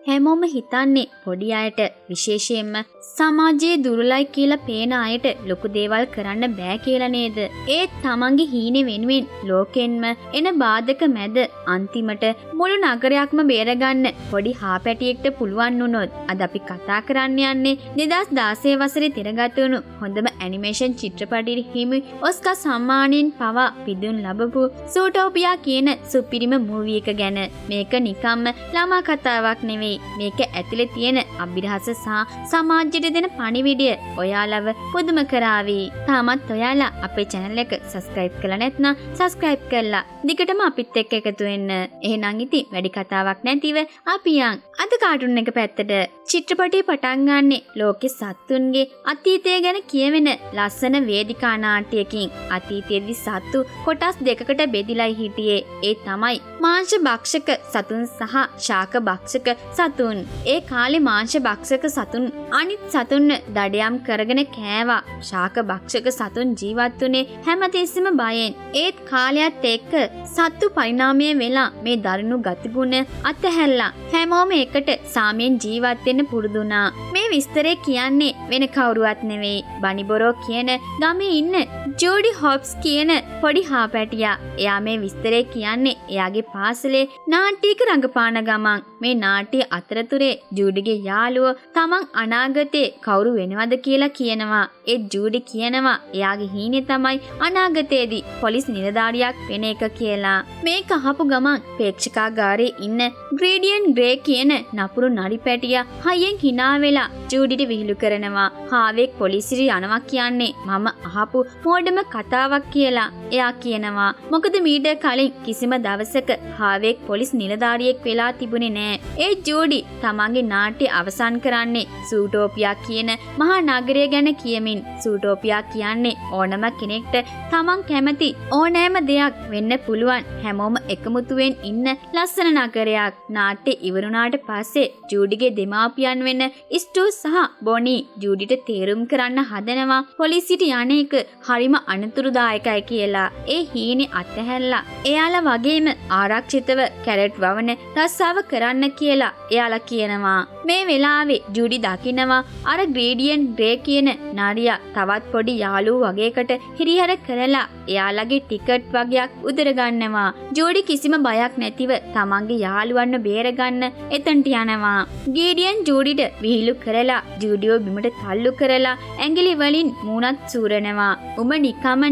හැමෝම හිතන්නේ පොඩි අයට විශේෂයෙන්ම සමාජයේ දුර්ලභයි කියලා පේන අයට ලොකු දේවල් කරන්න බෑ කියලා නේද? ඒත් තමන්ගේ හීනෙ වෙනුවෙන් ලෝකෙන්ම එන බාධක මැද අන්තිමට මුළු නගරයක්ම බේරගන්න පොඩි හාපැටියෙක්ට පුළුවන් වුණොත් අද අපි කතා කරන්න යන්නේ 2016 වසරේ තිරගත වුණු හොඳම ඇනිමේෂන් චිත්‍රපටයේ හිමි ඔස්කා සම්මානයෙන් පවා පිදුම් ලැබපු සූටෝපියා කියන සුපිරිම මූවි එක ගැන. මේක නිකම්ම ළමා කතාවක් නෙවෙයි. මේක ඇතුලේ තියෙන අභිරහස සහ සමාජයට දෙන පණිවිඩය ඔයාලව පුදුම කරાવી. තාමත් ඔයාලා අපේ channel එක subscribe කරලා නැත්නම් subscribe කරලා දිගටම අපිත් එක්ක එකතු වෙන්න. එහෙනම් ඉතින් වැඩි කතාවක් නැතිව අපි යන් අද කාටුන් එක පැත්තට. චිත්‍රපටයේ පටන් ගන්නෙ ලෝකෙ සත්තුන්ගේ අතීතය ගැන කියවෙන ලස්සන වේදිකා නාට්‍යයකින්. අතීතයේදී සත්තු කොටස් දෙකකට බෙදිලා හිටියේ. ඒ තමයි මාංශ භක්ෂක සතුන් සහ ශාක භක්ෂක සතුන්. ඒ කාලේ මාංශ භක්ෂක සතුන් අනිත් සතුන් දඩයම් කරගෙන කෑවා. ශාක භක්ෂක සතුන් ජීවත් වුණේ හැමතිස්සෙම බයෙන්. ඒත් කාලයත් එක්ක සත්තු පරිණාමය වෙලා මේ දරුණු ගතිගුණ අතහැරලා හැමෝම එකට සාමයෙන් ජීවත් වෙන්න පුරුදු වුණා. මේ විස්තරේ කියන්නේ වෙන කවුරුවත් නෙවෙයි. බනිබොරෝ කියන ගමේ ඉන්න ජෝඩි හොබ්ස් කියන පොඩි හාපැටියා. එයා මේ විස්තරේ කියන්නේ එයාගේ පාසලේ නාට්‍යයක රඟපාන ගමන්. මේ නාට්‍ය අතරතුරේ ජූඩිගේ යාළුවෝ තමන් අනාගතේ කවුරු වෙනවද කියලා කියනවා. ඒ ජූඩි කියනවා එයාගේ හීනේ තමයි අනාගතයේදී පොලිස් නිලධාරියක් වෙන එක කියලා. මේක අහපු ගමන් ප්‍රේක්ෂකාගාරේ ඉන්න ග්‍රේඩියන් ග්‍රේ කියන නපුරු නරි පැටියා හයියෙන් hina වෙලා ජූඩිට විහිළු කරනවා. හාවෙක් පොලිසියට යනවා කියන්නේ මම අහපු මෝඩම කතාවක් කියලා. එයා කියනවා මොකද මීට කලින් කිසිම දවසක හාවෙක් පොලිස් නිලධාරියෙක් වෙලා තිබුණේ නෑ. ඒ ජූඩි තමන්ගේ නාට්‍ය අවසන් කරන්නේ සූටෝපියා කියන මහා නගරය ගැන කියමින්. සූටෝපියා කියන්නේ ඕනම කෙනෙක්ට තමන් කැමති ඕනෑම දෙයක් වෙන්න පුළුවන් හැමෝම එකමුතුවෙන් ඉන්න ලස්සන නගරයක්. නාට්‍ය ඉවරුණාට පස්සේ ජූඩිගේ දෙමාපියන් වෙන ස්ටූ සහ බොනි ජූඩිට තේරුම් කරන්න හදනවා පොලිසියට යන එක හරිම අනතුරුදායකයි කියලා. ඒ හීනේ අතහැරලා එයාලා වගේම ආරක්ෂිතව කැරට් වවන රස්සාව කරන්න කියලා එයාලා කියනවා. මේ වෙලාවේ ජූඩි දකිනවා අර ග්‍රේඩියන් ග්‍රේ කියන නරියා තවත් පොඩි යාළුවෝ වගේකට හිරිහැර කරලා එයාලගේ ටිකට් වගයක් උදර ගන්නවා. ජූඩි කිසිම බයක් නැතිව තමන්ගේ යාළුවන්ව බේරගන්න එතනට යනවා. ග්‍රේඩියන් ජූඩිට විහිළු කරලා ජූඩිව බිමට තල්ලු කරලා ඇඟිලි වලින් මූණත් සූරනවා. උඹ නිකම්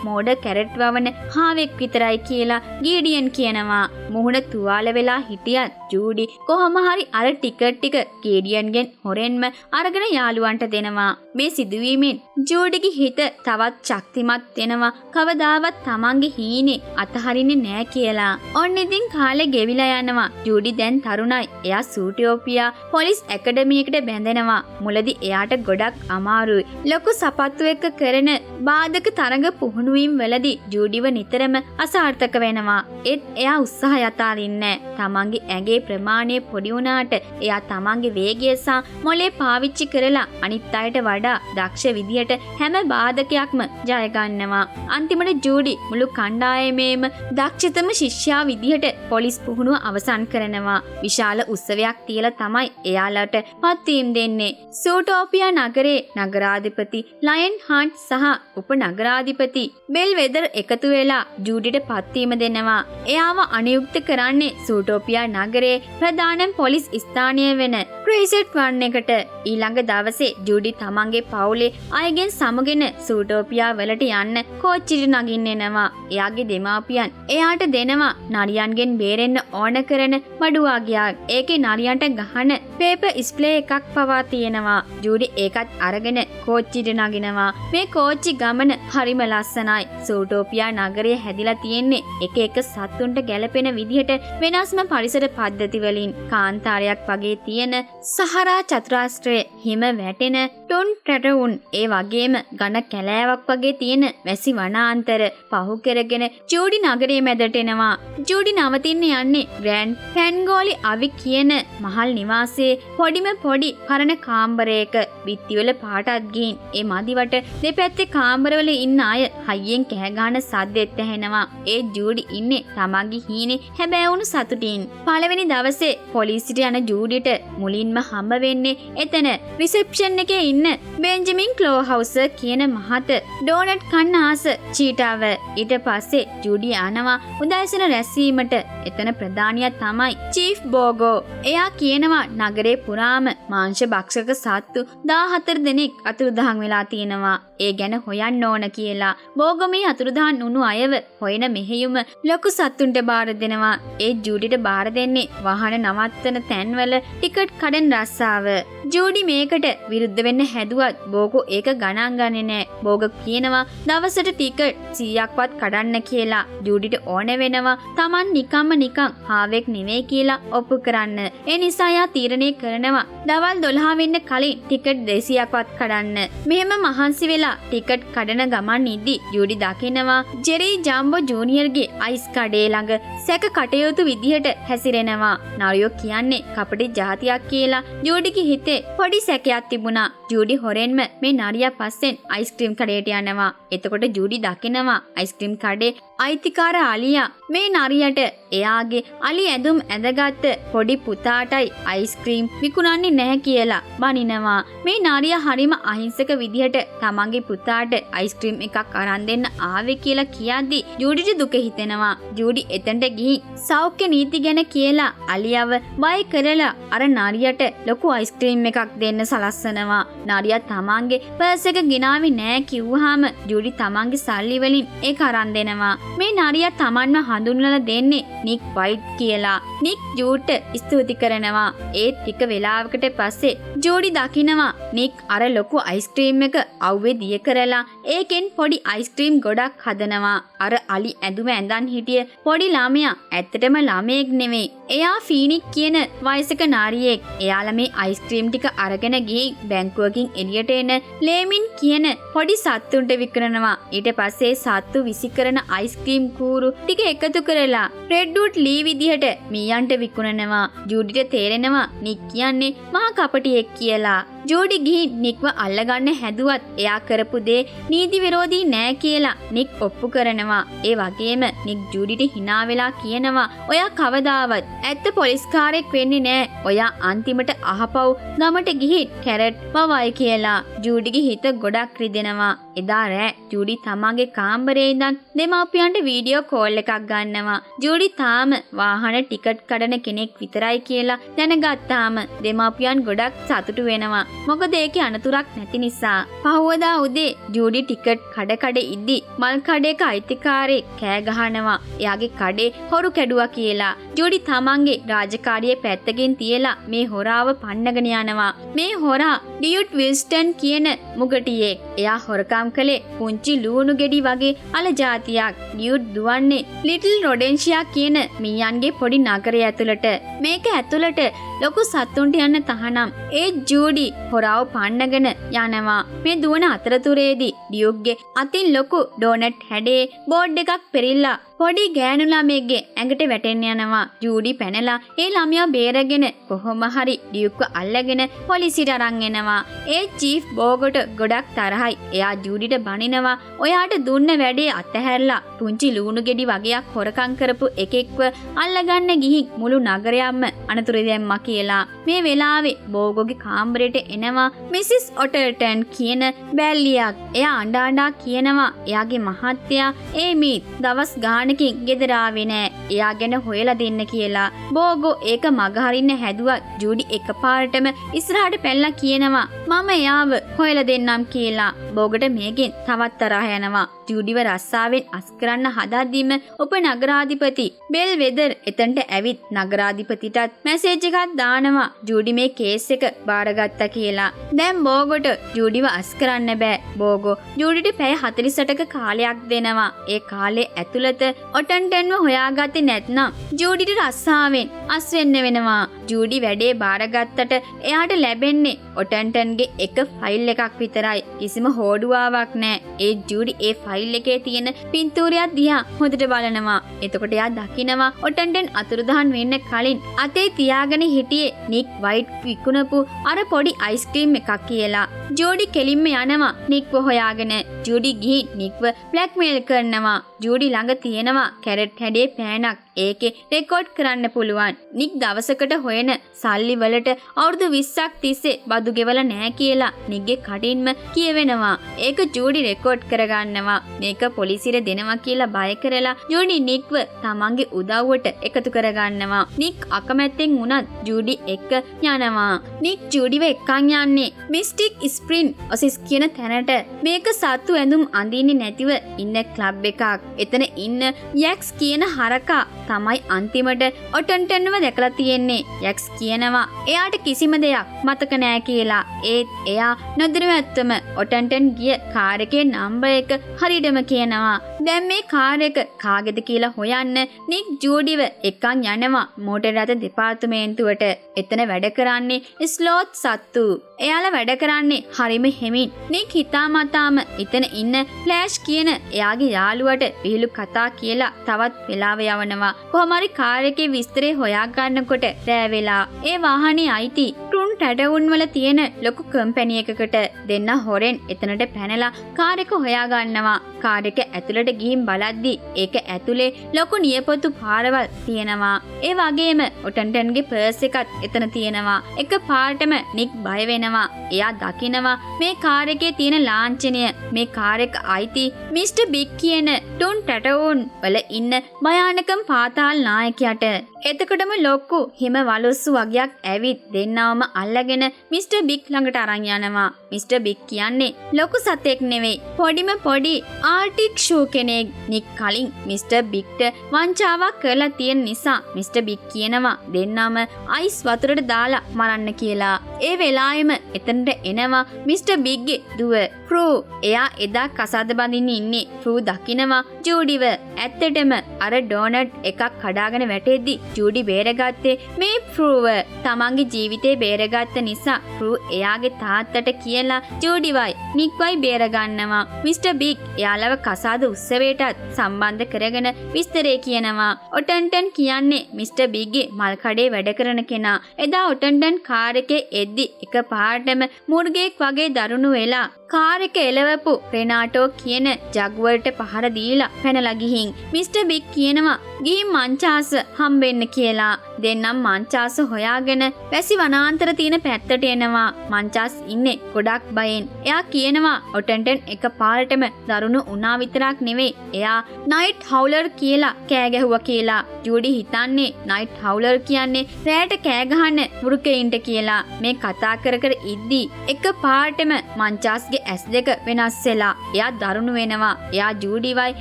මෝඩ කැරට් වවන හාවෙක් විතරයි කියලා ග්‍රේඩියන් කියනවා. මුහුණ තුවාල වෙලා හිටියත් ජූඩි කොහොම හරි අර ටිකට් ටික ග්‍රේඩියන්ගෙන් හොරෙන්ම අරගෙන යාළුවන්ට දෙනවා. මේ සිදුවීමෙන් ජූඩිගේ හිත තවත් ශක්තිමත් වෙනවා. කවදාවත් තමන්ගේ හීනේ අතහරින්නේ නෑ කියලා. ඔන්න ඉතින් කාලේ ගෙවිලා යනවා. ජූඩි දැන් තරුණයි. එයා සූටියෝපියා පොලිස් ඇකඩමියකට බැඳෙනවා. මුලදී එයාට ගොඩක් අමාරුයි. ලොකු සපත්තු එක්ක කරන බාධක තරඟ පුහුණුවීම් වලදී ජූඩිව නිතරම අසාර්ථක වෙනවා. ඒත් එයා උත්සාහය අතාරින්නේ නෑ. තමන්ගේ ඇඟේ ප්‍රමාණය පොඩි වුණාට එයා තමන්ගේ වේගය සහ මොලේ පාවිච්චි කරලා අනිත් අයට වඩා දක්ෂ විදියට හැම බාධකයක්ම ජය ගන්නවා. අන්තිමට ජූඩි මුළු කණ්ඩායමේම දක්ෂතම ශිෂ්‍යයා විදියට පොලිස් පුහුණුව අවසන් කරනවා. විශාල උත්සවයක් තියලා තමයි එයාලට පත්වීම් දෙන්නේ. සූටෝපියා නගරේ නගරාධිපති ලයන් හන්ට් සහ උප නගරාධිපති බෙල් වෙදර් එකතු වෙලා ජූඩිට පත්වීම දෙනවා. එයාව අනියුක්ත කරන්නේ සූටෝපියා නගරේ ප්‍රධාන පොලිස් ස්ථානය වෙන ක්‍රීසෙට් වන් එකට. ඊළඟ දවසේ ජූඩි තමන්ගේ පවුලේ අයගෙන් සමගෙන සූටෝපියා වලට යන්න කෝච්චියට නගින්න එනවා. එයාගේ දෙමාපියන් එයාට දෙනවා නරියන්ගෙන් බේරෙන්න ඕන කරන මඩුවාගයක්. ඒකේ නරියන්ට ගහන පේපර් ස්ප්ලේ එකක් පවා තියෙනවා. ජූඩි ඒකත් අරගෙන කෝච්චියට නගිනවා. මේ කෝච්චි ගමන හරිම ලස්සනයි. සූටෝපියා නගරය හැදිලා තියෙන්නේ එක සත්තුන්ට ගැලපෙන විදිහට වෙනස්ම පරිසර පද්ධති වලින්. කාන්තාරයක් වගේ තියෙන සහරා චතුරාස්ත්‍රයේ හිම වැටෙන ටොන් ටැටවුන් ඒ වගේම ඝන කැලෑවක් වගේ තියෙන වැසි වනාන්තර පහු කරගෙන ජූඩි නගරයේ මැදට එනවා. ජූඩි නවතින්න යන්නේ ග්‍රෑන්ඩ් පැන්ගෝලි අවි කියන මහල් නිවාසයේ පොඩි පරණ කාමරයක. බිත්තිවල පාටත් ගිහින් ඒ මදිවට දෙපැත්තේ කාමරවල ඉන්න අය හයියෙන් කෑ ගහන සද්දෙත් ඇහෙනවා. ඒ ජූඩි ඉන්නේ තමන්ගේ හීනේ හැබෑවුණු සතුටින්. පළවෙනි දවසේ පොලිසියට යන ජූඩිට මුලින්ම හම්බ වෙන්නේ එතන රිසෙප්ෂන් එකේ ඉන්න බෙන්ජමින් ක්ලෝහවුස් කියන මහත ඩෝනට් කන්න ආස චීටාව. ඊට පස්සේ ජූඩි ආනවා උදෑසන රැස්වීමට. එතන ප්‍රධානියා තමයි චීෆ් බෝගෝ. එයා කියනවා නගරේ පුරාම මාංශ භක්ෂක සත්තු 14 දෙනෙක් අතුරුදහන් වෙලා තියෙනවා. ඒ ගැන හොයන්න ඕන කියලා. බෝගෝ මේ අතුරුදහන් වුණු අයව හොයන මෙහෙයුම ලොකු සත්තුන්ට බාර දෙනවා. ඒ ජූඩිට බාර දෙන්නේ වාහන නවත්තන තැන්වල ටිකට් කඩන රස්සාව. ජූඩි මේකට විරුද්ධ වෙන්න හැදුවත් බෝගෝ ඒක ගණන් ගන්නේ නෑ. බෝගෝ කියනවා දවසට ටිකට් 100ක්වත් කඩන්න කියලා. ජූඩිට ඕන වෙනවා Taman නිකන් හාවෙක් නෙවෙයි කියලා ඔප්පු කරන්න. ඒ නිසා යා තීරණය කරනවා දවල් 12 වෙන්න කලින් ටිකට් 200ක්වත් කඩන්න. මෙහෙම මහන්සි වෙලා ටිකට් කඩන ගමන් ඉද්දි ජූඩි දකිනවා ජෙරි ජම්බෝ ජූනියර්ගේ අයිස් කඩේ ළඟ සැක කටයුතු විදිහට හැසිරෙනවා. නරියෝ කියන්නේ කපටි ජාතියක් කියලා ජූඩිගේ හිතේ පොඩි සැකයක් තිබුණා. ජූඩි හොරෙන්ම මේ නරියා පස්සෙන් අයිස්ක්‍රීම් කඩේට යනවා. එතකොට ජූඩි දකිනවා අයිස්ක්‍රීම් කඩේ අයිතිකාර අලියා මේ නරියට එයාගේ අලි ඇඳුම් ඇඳගත්ත පොඩි පුතාටයි අයිස්ක්‍රීම් විකුණන්නේ නැහැ කියලා බනිනවා. මේ නරියා හරිම අහිංසක විදිහට තමන්ගේ පුතාට අයිස්ක්‍රීම් එකක් අරන් දෙන්න ආවේ කියලා කියද්දි ජූඩිට දුක හිතෙනවා. ජූඩි එතනට ගිහින් සෞඛ්‍ය නීති ගැන කියලා අලියව බය කරලා අර නරියට ලොකු අයිස්ක්‍රීම් එකක් දෙන්න සලස්සනවා. නරියා තමන්ගේ පර්ස් එක ගෙනාවේ නෑ කිව්වහම ජූඩි තමන්ගේ සල්ලි වලින් ඒක අරන් දෙනවා. මේ නරියා තමන්ව හඳුන්වලා දෙන්නේ නික් වයිට් කියලා. නික් ජූට ස්තුති කරනවා. ඒ ටික වෙලාවකට පස්සේ ජූඩි දකිනවා නික් අර ලොකු අයිස්ක්‍රීම් එක අවුවේ දිය කරලා ඒකෙන් පොඩි අයිස්ක්‍රීම් ගොඩක් හදනවා. අර අලි ඇඳුම ඇඳන් හිටිය පොඩි ළමයා ඇත්තටම ළමයෙක් නෙවෙයි. එයා ෆීනික් කියන වයසක නාරියෙක්. එයාලා මේ අයිස්ක්‍රීම් ටික අරගෙන ගිහින් බැංකුවකින් එළියට එන ලේමින් කියන පොඩි සත්තුන්ට විකුණනවා. ඊට පස්සේ සත්තු විසි කරන අයිස්ක්‍රීම් කූරු ටික එකතු කරලා රෙඩ්වුඩ් ලී විදිහට මීයන්ට විකුණනවා. ජූඩිට තේරෙනවා නික් කියන්නේ මහා කපටියෙක් කියලා. ජූඩි ගිහින් නික්ව අල්ලගන්න හැදුවත් එයා කරපු දේ නීති විරෝධී නෑ කියලා නික් ඔප්පු කරනවා. ඒ වගේම නික් ජූඩිට hina වෙලා කියනවා ඔයා කවදාවත් ඇත්ත පොලිස්කාරයෙක් වෙන්නේ නෑ. ඔයා අන්තිමට අහපව් ගමට ගිහින් කැරට් පවයි කියලා. ජූඩිගේ හිත ගොඩක් රිදෙනවා. එදා රෑ ජූඩි තමන්ගේ කාමරේ ඉඳන් දෙමාපියන්ට වීඩියෝ කෝල් එකක් ගන්නවා. ජූඩි තාම වාහන ටිකට් කඩන කෙනෙක් විතරයි කියලා දැනගත්තාම දෙමාපියන් ගොඩක් සතුටු වෙනවා. මොකද ඒකේ අනතුරක් නැති නිසා. පහවදා උදේ ජූඩි ටිකට් කඩ ඉද්දි මල් කඩේක අයිතිකාරයෙක් කෑ ගහනවා. එයාගේ කඩේ හොරු කැඩුවා කියලා. ජූඩි තමන්ගේ රාජකාරියේ පැත්තකින් තියලා මේ හොරාව පන්නගෙන යනවා. මේ හොරා ඩියුට් විල්ස්ටන් කියන මුගටියෙක්. එයා හොරකම් කළේ පුංචි ලූණු ගෙඩි වගේ අල జాතියක්. ඩියුට් දුවන්නේ ලිටල් රොඩෙන්ෂියා කියන මීයන්ගේ පොඩි නගරය ඇතුළට. මේක ඇතුළට ලොකු සත්තුන්ට යන්න තහනම්. ඒ ජූඩි හොරාව පන්නගෙන යනවා. මේ දුවන අතරතුරේදී ඩියුක්ගේ අතින් ලොකු ඩෝනට් හැඩේ බෝඩ් එකක් පෙරිලා පොඩි ගෑනු ළමයෙක්ගේ ඇඟට වැටෙන්න යනවා. ජූඩි පැනලා ඒ ළමයා බේරගෙන කොහොම හරි ඩියුක්ව අල්ලගෙන පොලිසියට අරන් එනවා. ඒ චීෆ් බෝගොට ගොඩක් තරහයි. එයා ජූඩිට බනිනවා ඔයාට දුන්න වැඩේ අතහැරලා පුංචි ලූණු ගෙඩි වගේක් හොරකම් කරපු එකෙක්ව අල්ලගන්න ගිහින් මුළු නගරයක්ම අනතුරේ දැම්මා කියලා. මේ වෙලාවේ බෝගෝගේ කාමරයට එනවා මිසිස් ඔටල්ටන් කියන බැල්ලියක්. එයා අඬා කියනවා එයාගේ මහත්තයා ඒමීත් දවස් ගානකින් ගෙදර ආවේ නෑ. එයා ගැන හොයලා දෙන්න කියලා. බෝගෝ ඒක මගහරින්න හැදුවත් ජූඩි එකපාරටම ඉස්සරහට පැනලා කියනවා මම එයාව හොයලා දෙන්නම් කියලා. බෝගට මේකෙන් තවත් තරහ යනවා. ජූඩිව රස්සාවෙන් අස් කරන්න හදද්දිම උපනගරාධිපති බෙල් වෙදර් එතනට ඇවිත් නගරාධිපතිටත් මැසේජ් එකක් දානවා ජූඩි මේ කේස් එක බාරගත්තා කියලා. දැන් බෝගොට ජූඩිව අස් කරන්න බෑ. බෝගෝ ජූඩිට පැය 48ක කාලයක් දෙනවා. ඒ කාලේ ඇතුළත ඔටන්ටන්ව හොයාගත්තේ නැත්නම් ජූඩිට රස්සාවෙන් අස් වෙන්න වෙනවා. ජූඩි වැඩේ බාරගත්තට එයාට ලැබෙන්නේ ඔටන්ටන්ගේ එක ෆයිල් එකක් විතරයි. කිසිම හෝඩුවාවක් නෑ. ඒ ජූඩි ඒ ෆයිල් එකේ තියෙන පින්තූරයක් දිහා හොඳට බලනවා. එතකොට එයා දකිනවා ඔටන්ටන් අතුරුදහන් වෙන්න කලින් අතේ තියාගෙන හිටියේ නික් වයිට් විකුණපු අර පොඩි අයිස්ක්‍රීම් එකක් කියලා. ජූඩි කෙලින්ම යනවා නික්ව හොයාගෙන. ජූඩි ගිහින් නික්ව බ්ලැක්මේල් කරනවා. ජූඩි ළඟ තියෙනවා කැරට් හැඩේ පෑනක්. ඒකේ රෙකෝඩ් කරන්න පුළුවන්. නික් දවසකට හොයන සල්ලි වලට අවුරුදු 20ක් තිස්සේ බදු ගෙවලා නැහැ කියලා නික්ගේ කටින්ම කියවෙනවා. ඒක ජූඩි රෙකෝඩ් කරගන්නවා. මේක පොලිසියට දෙනවා කියලා බය කරලා ජූඩි නික්ව තමන්ගේ උදව්වට එකතු කරගන්නවා. නික් අකමැත්තෙන් වුණත් ජූඩි එක්ක යනවා. නික් ජූඩිව එක්කන් යන්නේ මිස්ටික් ස්ප්‍රින් ඔසිස් කියන තැනට. මේක සත්තු ඇඳුම් අඳින්නේ නැතිව ඉන්න ක්ලබ් එකක්. එතන ඉන්න යැක්ස් කියන හරකා තමයි අන්තිමට ඔටන්ටන්ව දැකලා තියෙන්නේ. යැක්ස් කියනවා එයාට කිසිම දෙයක් මතක නෑ කියලා. ඒත් එයා නොදැනුවත්වම ඔටන්ටන් ගිය කාර් එකේ නම්බර් එක හරියටම කියනවා. දැන් මේ කාර් එක කාගේද කියලා හොයන්න නික් ජූඩිව එක්කන් යනවා මෝටර් රථ දෙපාර්තමේන්තුවට. එතන වැඩ කරන්නේ ස්ලෝත් සත්තු. එයාලා වැඩ කරන්නේ හරිම හෙමින්. නික් හිතාමතාම එතන ඉන්න ෆ්ලෑෂ් කියන එයාගේ යාළුවට විහිළු කතා කියලා තවත් වෙලාව යවනවා. කොහොම හරි කාර් එකේ විස්තරේ හොයාගන්නකොට රෑ වෙලා. ඒ වාහනේ අයිති ටුන් ටැටවුන් වල තියෙන ලොකු කම්පැනි එකකට. දෙන්න හොරෙන් එතනට පැනලා කාර් එක හොයාගන්නවා. කාර් එක ඇතුළට ගිහින් බලද්දි ඒක ඇතුලේ ලොකු නියපොතු පාරවල් තියෙනවා. ඒ වගේම ඔටන්ටන්ගේ පර්ස් එකත් එතන තියෙනවා. එක පාරටම නික් බය වෙනවා. එයා දකිනවා මේ කාර් එකේ තියෙන ලාංඡනය. මේ කාර් එක අයිති මිස්ටර් බිග් කියන ටුන් ටැටවුන් වල ඉන්න භයානකම් පාතාල් නායකයාට. එතකොටම ලොක්කු හිම වලුස්සු වගයක් ඇවිත් දෙන්නවම අල්ලගෙන මිස්ටර් බිග් ළඟට අරන් යනවා. මිස්ටර් බිග් කියන්නේ ලොකු සතෙක් නෙවෙයි පොඩිම පොඩි ආර්ටික් ෂූ කෙනෙක්. නික් කලින් මිස්ටර් බිග්ට වංචාවක් කරලා තියෙන නිසා මිස්ටර් බිග් කියනවා දෙන්නම අයිස් වතුරට දාලා මරන්න කියලා. ඒ වෙලාවෙම එතනට එනවා මිස්ටර් බිග්ගේ දුව ෆ්‍රූ. එයා එදා කසාද බඳින්න ඉන්නේ. ෆ්‍රූ දකිනවා ජූඩිව. ඇත්තටම අර ඩෝනට් එකක් කඩාගෙන වැටෙද්දි ජූඩි බේරගත්තේ මේ ෆ්‍රූව. තමන්ගේ ජීවිතේ බේරගත්ත නිසා ෆ්‍රූ එයාගේ තාත්තට කියලා ජූඩිවයි නික්වයි බේරගන්නවා. මිස්ටර් බිග් එයාලව කසාද උත්සවයටත් සම්බන්ධ කරගෙන විස්තරේ කියනවා. ඔටන්ටන් කියන්නේ මිස්ටර් බිග්ගේ මල් කඩේ වැඩ කරන කෙනා. එදා ඔටන්ටන් කාර් එකේ එද්දි එකපාරටම මුර්ගෙක් වගේ දරුණු වෙලා කාර් එක එලවපු රෙනාටෝ කියන ජග්වර්ට පහර දීලා පැනලා ගිහින් මිස්ටර් බිග් කියනවා ගිහින් මංචාස හම්බෙන්න කියලා. දෙන්නම් මංචාස හොයාගෙන වැසි වනාන්තර තියෙන පැත්තට එනවා. මංචාස් ඉන්නේ ගොඩක් බයෙන්. එයා කියනවා ඔටන්ටන් එකපාරටම දරුණු උනා විතරක් නෙවෙයි එයා නයිට් හවුලර් කියලා කෑ ගැහුවා කියලා. ජූඩි හිතන්නේ නයිට් හවුලර් කියන්නේ රැයට කෑ ගහන වෘකෙයින්ට කියලා. මේ කතා කර කර ඉද්දි එකපාරටම මංචාස්ගේ ඇස් දෙක වෙනස් වෙලා එයා දරුණු වෙනවා. එයා ජූඩිවයි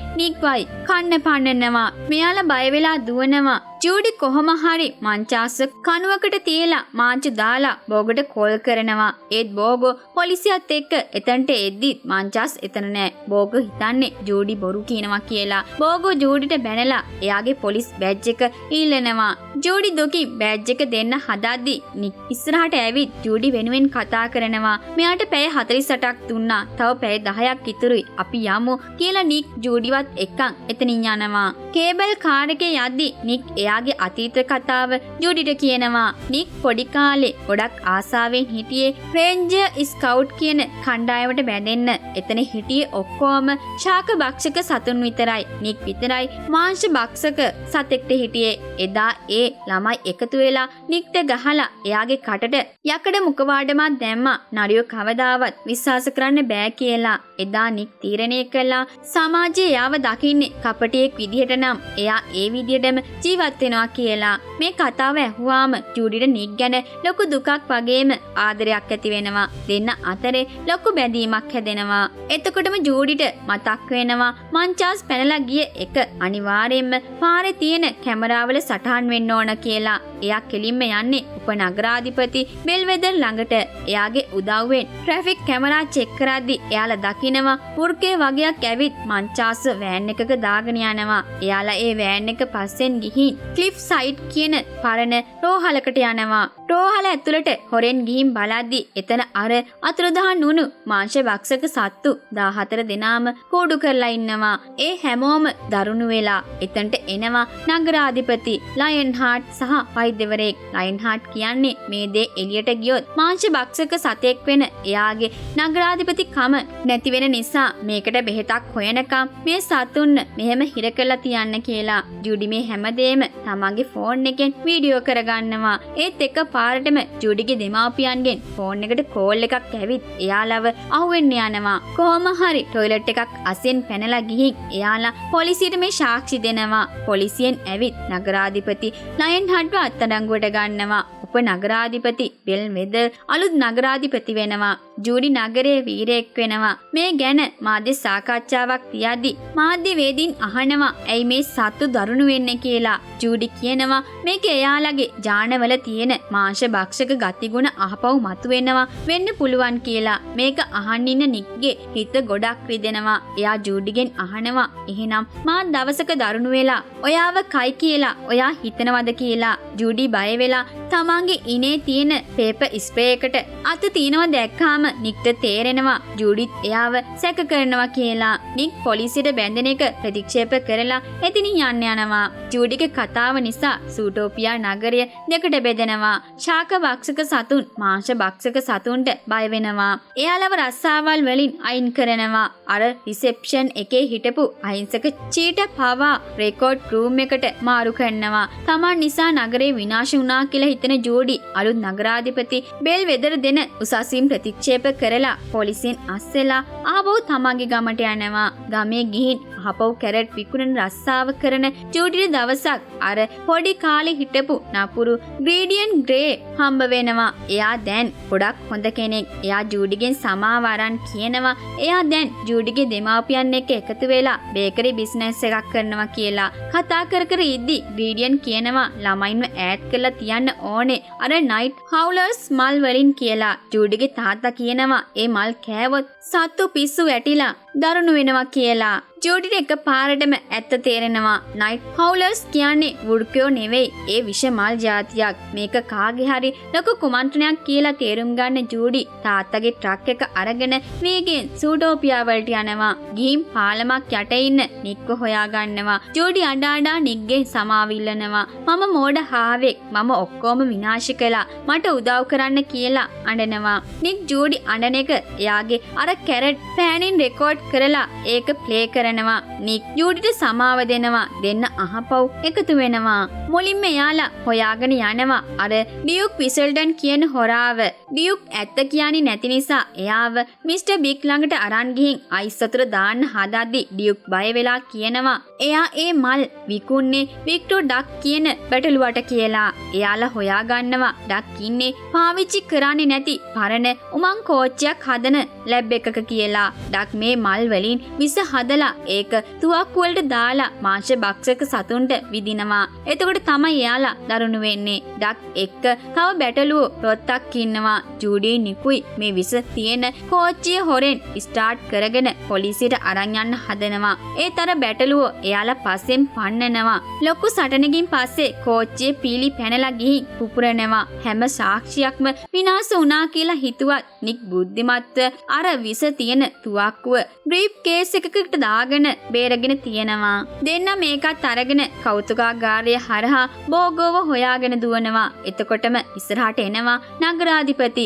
නික්වයි කන්න පන්නනවා. මෙයාලා බය වෙලා දුවනවා. ජූඩි කොහොම හරි මංචාස කණුවකට තියලා මාංචු දාලා බෝගට කෝල් කරනවා. ඒත් බෝගෝ පොලිසියත් එක්ක එතනට එද්දි මංචාස් එතන නෑ. බෝගෝ හිතන්නේ ජූඩි බොරු කියනවා කියලා. බෝගෝ ජූඩිට බැනලා එයාගේ පොලිස් බෑජ් එක ඊල්ලනවා. ජූඩි දුකින් බෑජ් එක දෙන්න හදද්දි නික් ඉස්සරහට ඇවිත් ජූඩි වෙනුවෙන් කතා කරනවා. මෙයාට පැය 48ක් දුන්නා. තව පැය 10ක් ඉතුරුයි. අපි යමු කියලා නික් ජූඩිවත් එක්කන් එතනින් යනවා. කේබල් කාර් එකේ යද්දි නික් එයාගේ අතීත කතාව ජූඩිට කියනවා. නික් පොඩි කාලේ ගොඩක් ආසාවෙන් හිටියේ රේන්ජර් ස්කවුට් කියන කණ්ඩායමට බැඳෙන්න. එතන හිටියේ ඔක්කොම ශාක භක්ෂක සතුන් විතරයි. නික් විතරයි මාංශ භක්ෂක සතෙක්ට හිටියේ. එදා ඒ ළමයි එකතු වෙලා නික්ට ගහලා එයාගේ කටට යකඩ මුඛවාඩමක් දැම්මා. නරියෝ කවදාවත් විශ්වාස කරන්න බෑ කියලා. එදා නික් තීරණය කළා සමාජයේ යාව දකින්නේ කපටියෙක් විදිහට නම් එයා ඒ විදියටම ජීවත් වෙනවා කියලා. මේ කතාව ඇහුවාම ජූඩිට නික් ගැන ලොකු දුකක් වගේම ආදරයක් ඇති වෙනවා. දෙන්න අතරේ ලොකු බැඳීමක් හැදෙනවා. එතකොටම ජූඩිට මතක් වෙනවා මංචාස් පැනලා ගිය එක අනිවාර්යෙන්ම පාරේ තියෙන කැමරාවල සටහන් වෙන්න ඕන කියලා. එයා කෙලින්ම යන්නේ උපනගරාධිපති බෙල්වෙදර් ළඟට. එයාගේ උදව්වෙන් ට්‍රැෆික් කැමරා චෙක් කරද්දි එයාලා දකිනවා වෘකේ වගයක් ඇවිත් මංචාස් වෑන් එකක දාගෙන යනවා. එයාලා ඒ වෑන් එක පස්සෙන් ගිහින් ක්ලිෆ් සයිඩ් කියන පරණ රෝහලකට යනවා. රෝහල ඇතුළට හොරෙන් ගිහින් බලද්දි එතන අර අතුරුදහන් වුණු මාංශ භක්ෂක සත්තු 14 දෙනාම කූඩු කරලා ඉන්නවා. ඒ හැමෝම දරුණු වෙලා එතනට එනවා නගරාධිපති ලයන් හාට් සහ වෛද්‍යවරයෙක්. ලයන් හාට් කියන්නේ මේ දේ එළියට ගියොත් මාංශ භක්ෂක සතෙක් වෙන එයාගේ නගරාධිපති කම නැති වෙන නිසා මේකට බෙහෙතක් හොයනකම් මේ සතුන් මෙහෙම හිර කරලා තියන්න කියලා. ජූඩි මේ හැමදේම තමන්ගේ ෆෝන් එකෙන් වීඩියෝ කරගන්නවා. ඒත් එක පාරටම ජූඩිගේ දෙමාපියන්ගෙන් ෆෝන් එකට කෝල් එකක් ඇවිත් එයාලව අහුවෙන්න යනවා. කොහොම හරි ටොයිලට් එකක් අසෙන් පැනලා ගිහින් එයාලා පොලිසියට මේ සාක්ෂි දෙනවා. පොලිසියෙන් ඇවිත් නගරාධිපති ලයන් හඩ්ව අත්අඩංගුවට ගන්නවා. උපනගරාධිපති බෙල්වෙදර් අලුත් නගරාධිපති වෙනවා. ජූඩි නගරයේ වීරයෙක් වෙනවා. මේ ගැන මාධ්‍ය සාකච්ඡාවක් තියද්දි මාධ්‍යවේදීන් අහනවා ඇයි මේ සත්තු දරුණු වෙන්නේ කියලා. ජූඩි කියනවා මේක එයාලගේ ජානවල තියෙන මාංශ භක්ෂක ගතිගුණ අහපව් මතුවෙනවා වෙන්න පුළුවන් කියලා. මේක අහන් ඉන්න නික්ගේ හිත ගොඩක් රිදෙනවා. එයා ජූඩිගෙන් අහනවා එහෙනම් මා දවසක දරුණු වෙලා ඔයාව කයි කියලා ඔයා හිතනවද කියලා. ජූඩි බය වෙලා තමන්ගේ ඉනේ තියෙන පේපර් ස්ප්‍රේ එකට අත තියනවා දැක්කාම නික්ට තේරෙනවා ජූඩිත් එයාව සැක කරනවා කියලා. නික් පොලිසියට බැඳෙන එක ප්‍රතික්ෂේප කරලා එතනින් යන්න යනවා. ජූඩිගේ කතාව නිසා සූටෝපියා නගරය දෙකට බෙදෙනවා. ශාක භක්ෂක සතුන් මාංශ භක්ෂක සතුන්ට බය වෙනවා. එයාලව රස්සාවල් වලින් අයින් කරනවා. අර රිසෙප්ෂන් එකේ හිටපු අහිංසක චීට පවා රෙකෝඩ් රූම් එකට මාරු කරනවා. තමන් නිසා නගරේ විනාශ වුණා කියලා හිතන ජූඩි අලුත් නගරාධිපති බෙල්වෙදර් දෙන උසස්වීම් ප්‍රතික්ෂේප කරලා පොලිසියෙන් අස්සෙලා ආපහු තමන්ගේ ගමට යනවා. ගමේ ගිහින් ආපහු කැරට් විකුණන රස්සාව කරන ජූඩිට දවසක් අර පොඩි කාලේ හිටපු නපුරු ග්‍රේඩියන් ග්‍රේ හම්බ වෙනවා. එයා දැන් ගොඩක් හොඳ කෙනෙක්. එයා ජූඩිගෙන් සමාව අරන් කියනවා එයා දැන් ජූඩිගේ දෙමාපියන් එක්ක එකතු වෙලා බේකරි බිස්නස් එකක් කරනවා කියලා. කතා කර කර ඉද්දි ග්‍රේඩියන් කියනවා ළමයින්ව ඈඩ් කරලා තියන්න ඕනේ අර නයිට් හවුලර්ස් මල් වලින් කියලා. ජූඩිගේ තාත්තා කියනවා ඒ මල් කෑවොත් සත්තු පිස්සු වැටිලා දරුණු වෙනවා කියලා. ජූඩිට එක පාරටම ඇත්ත තේරෙනවා. නයිට් හවුලර්ස් කියන්නේ වෘකයෝ නෙවෙයි ඒ විෂ මල් జాතියක්. මේක කාගේ හරි ලොකු කුමන්ත්‍රණයක් කියලා තේරුම් ගන්න ජූඩි තාත්තගේ ට්‍රක් එක අරගෙන වේගෙන් සූටෝපියා වලට යනවා. ගිහින් පාලමක් යට ඉන්න නික්ව හොයා ගන්නවා. ජූඩි අඬා නික්ගෙන් සමාව ඉල්ලනවා. මම මෝඩ හාවෙක්. මම ඔක්කොම විනාශ කළා. මට උදව් කරන්න කියලා අඬනවා. නික් ජූඩි අඬන එක එයාගේ අර කැරට් පෑනින් රෙකෝඩ් කරලා ඒක ප්ලේ කරනවා. නික් ජූඩිට සමාව දෙනවා. දෙන්න අහපව් එකතු වෙනවා. මුලින්ම එයාලා හොයාගෙන යනවා අර ඩියුක් විසල්ඩන් කියන හොරාව. ඩියුක් ඇත්ත කියන්නේ නැති නිසා එයාව මිස්ටර් බික් ළඟට අරන් ගිහින් අයිස් වතුර දාන්න හදද්දි ඩියුක් බය වෙලා කියනවා එයා ඒ මල් විකුන්නේ වික්ටර් ඩක් කියන බැටළුවට කියලා. එයාලා හොයා ගන්නවා ඩක් ඉන්නේ පාවිච්චි කරන්නේ නැති පරණ උමං කෝච්චියක් හදන ලැබ් එකක කියලා. ඩක් මේ මල් වලින් විස හදලා ඒක තුවක්කු වලට දාලා මාංශ භක්ෂක සතුන්ට විදිනවා. එතකොට තමයි එයාලා දරුණු වෙන්නේ. ඩක් එක්ක තව බැටළුවෝ රොත්තක් ඉන්නවා. ජූඩි නිකුයි මේ විස තියෙන කෝච්චිය හොරෙන් ස්ටාර්ට් කරගෙන පොලිසියට අරන් යන්න හදනවා. ඒතර බැටළුවෝ එයාලා පස්සෙන් පන්නනවා. ලොකු සටනකින් පස්සේ කෝච්චියේ පීලි පැනලා ගිහින් පුපුරනවා. හැම සාක්ෂියක්ම විනාශ වුණා කියලා හිතුවත් නික් බුද්ධිමත්ව අර විස තියෙන තුවක්කුව බ්‍රීෆ් කේස් එකකට දාගෙන බේරගෙන තියෙනවා. දෙන්න මේකත් අරගෙන කෞතුකාගාරය හරහා බෝගෝව හොයාගෙන දුවනවා. එතකොටම ඉස්සරහට එනවා නගරාධිපති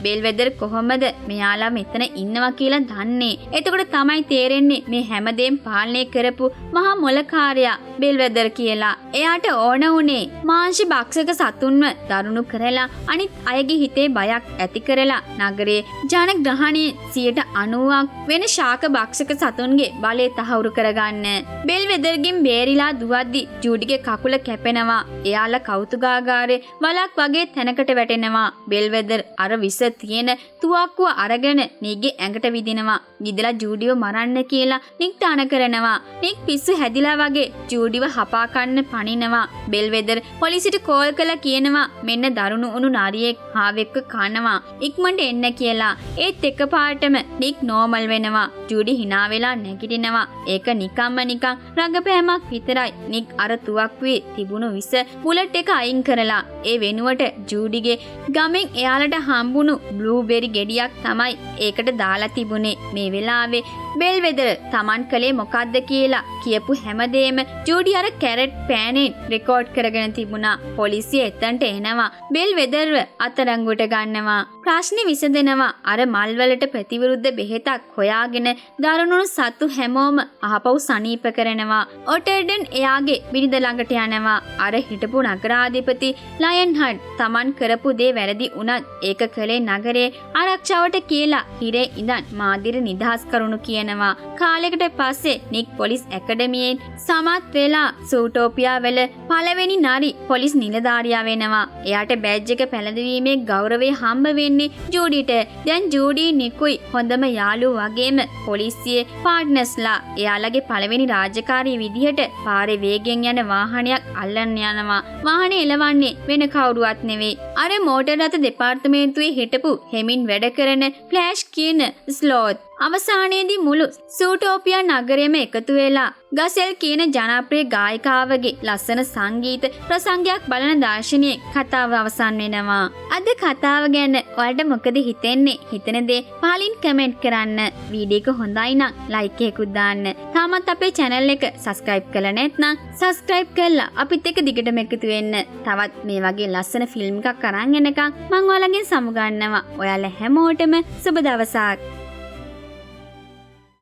බෙල්වෙදර් කොහොමද මෙයාලා මෙතන ඉන්නවා කියලා දන්නේ. එතකොට තමයි තේරෙන්නේ මේ හැමදේම පාලනය කරපු මහා මොලකාරයා බෙල්වෙදර් කියලා. එයාට ඕන උනේ මාංශ භක්ෂක සතුන්ව දරුණු කරලා අනිත් අයගේ හිතේ බයක් ඇති කරලා නගරයේ ජනග්‍රහණයේ 90% වෙන ශාක භක්ෂක සතුන්ගේ බලය තහවුරු කරගන්න. බෙල්වෙදර්ගෙන් බේරිලා දුවද්දි ජූඩිගේ කකුල කැපෙනවා. එයාලා කෞතුකාගාරේ වලක් වගේ තැනකට වැටෙනවා. බෙල්වෙදර් අර විස තියෙන තුවක්කුව අරගෙන නික්ගේ ඇඟට විදිනවා. විදලා ජූඩිව මරන්න කියලා නික් තාන කරනවා. නික් පිස්සු හැදිලා වගේ ජූඩිව හපා කන්න පනිනවා. බෙල්වෙදර් පොලිසියට කෝල් කළා කියනවා මෙන්න දරුණු උණු නාරියෙක් හාවෙක්ව කනවා. ඉක්මනට එන්න කියලා. ඒත් එකපාරටම නික් නෝමල් වෙනවා. ජූඩි hina වෙලා නැගිටිනවා. ඒක නිකම්ම නිකන් රඟපෑමක් විතරයි. නික් අර තුවක්කුවේ තිබුණු විස බුලට් එක අයින් කරලා ඒ වෙනුවට ජූඩිගේ ගමෙන් එයාලට හම්බුණු බ්ලූබෙරි ගෙඩියක් තමයි ඒකට දාලා තිබුණේ. මේ වෙලාවේ බෙල්වෙදර් තමන් කලේ මොකද්ද කියලා කියපු හැමදේම ජූඩි අර කැරට් පෑනෙන් රෙකෝඩ් කරගෙන තිබුණා. පොලිසිය එතනට එනවා. බෙල්වෙදර්ව අතරංගුවට ගන්නවා. ප්‍රශ්නේ විසඳෙනවා. අර මල්වලට ප්‍රතිවිරුද්ධ බෙහෙතක් හොයාගෙන දරුණුණු සතු හැමෝම අහපව් සනීප කරනවා. ඔටර්ඩන් එයාගේ බිරිඳ ළඟට යනවා. අර හිටපු නගරාධිපති ලයන් හඩ් තමන් කරපු දේ වැරදි වුණත් ඒක කලේ නගරේ ආරක්ෂාවට කියලා හිරේ ඉඳන් මාදිර නිදහස් කරුණු කියනවා. කාලයකට පස්සේ නික් පොලිස් ඇකඩමියෙන් සමත් වෙලා සූටෝපියා වල පළවෙනි නාරි පොලිස් නිලධාරියා වෙනවා. එයාට බෑජ් එක පැළඳවීමේ ගෞරවය හම්බ වෙන්නේ ජූඩිට. දැන් ජූඩි නිකුයි හොඳම යාළුවෝ වගේම පොලිසියේ පාර්ට්නර්ස්ලා. එයාලගේ පළවෙනි රාජකාරී විදිහට පාරේ වේගෙන් යන වාහනයක් අල්ලන්න යනවා. වාහනේ එලවන්නේ වෙන කවුරුවත් නෙවෙයි. අර මෝටර් රථ දෙපාර්තමේන්තුවේ හිටපු හෙමින් වැඩ කරන ෆ්ලෑෂ් කියන ස්ලෝත්. අවසානයේදී මුළු සූටෝපියා නගරෙම එකතු වෙලා ගසෙල් කියන ජනප්‍රිය ගායිකාවගේ ලස්සන සංගීත ප්‍රසංගයක් බලන දර්ශනයේ කතාව අවසන් වෙනවා. අද කතාව ගැන ඔයාලට මොකද හිතෙන්නේ? හිතන දේ පහලින් කමෙන්ට් කරන්න. වීඩියෝ එක හොඳයි නම් ලයික් එකකුත් දාන්න. තාමත් අපේ channel එක subscribe කරලා නැත්නම් subscribe කරලා අපිත් එක්ක දිගටම එකතු වෙන්න. තවත් මේ වගේ ලස්සන ෆිල්ම් එකක් අරන් එනකම් මම ඔයාලගෙන් සමු ගන්නවා. ඔයාලා හැමෝටම සුබ දවසක්.